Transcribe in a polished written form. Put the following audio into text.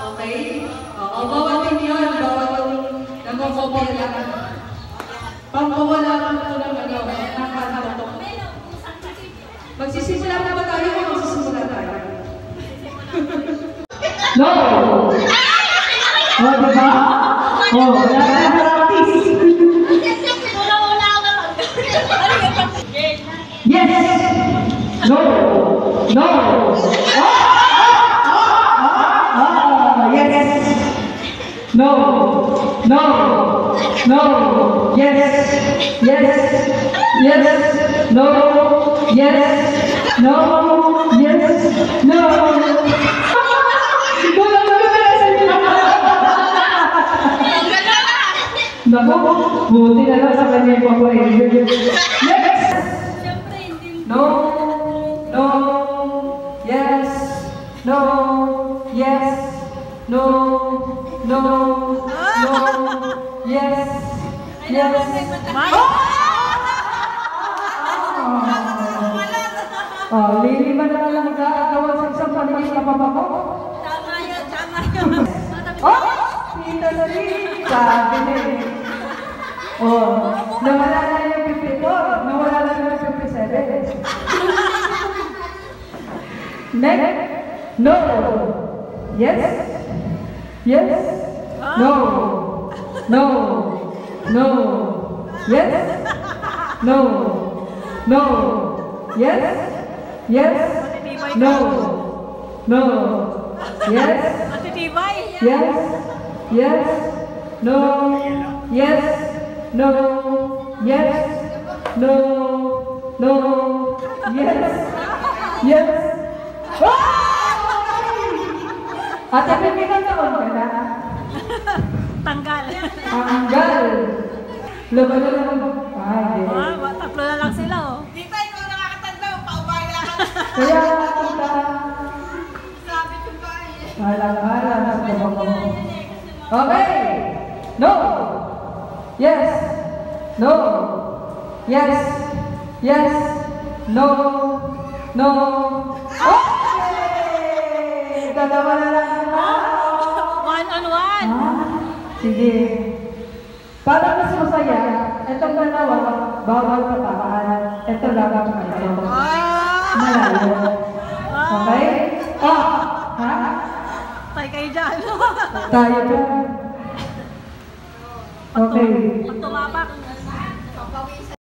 Okay? Oo, bawat din yun. Bawat nangongopia lang. Pangkawala lang ito ng nakakatatok. Magsisimula na ba tayo o magsisimula tayo? No! O, diba? O, wala na practice. Yes! No! No! Yes! No! No! No! Yes! Yes! Yes! No! Yes! No! Yes! No! Naku, buti na lang sa kanya yung papain. Yes! No! No! Yes! No! Yes! No! No! No! Yes! Yes! Oh, liliman na lang magkakagawa sa isang paningin na papako. Tama yun, tama yun. Oh! Tita na rin! Sabi na eh. Oh, nawala na yung 54. Nawala na yung 57. Next. No. Yes. Yes. No. No. No. Yes. No. No. Yes. Yes. No. No. Yes. Yes. Yes. No. Yes. No. Yes. No. No. Yes. Yes. Ate, may taon ka na? Tanggal. Tanggal. Laban na lang. Ay, tatlo na lang sila, oh. Tita, ikaw nakakatanda, paubaya ka. Kaya kita. Sabi ko ba eh. Alang-alang sa babako mo. Okay. No. Yes. No. Yes. Yes. No. No. Okay. Dalawa na lang. One on one. Sige. Para mas masaya, itong dalawa, bawal papakaan. Ito lang ang ito. Malayo. Okay? Oh! Ha? Tay kayo dyan. Tayo dyan. Okay.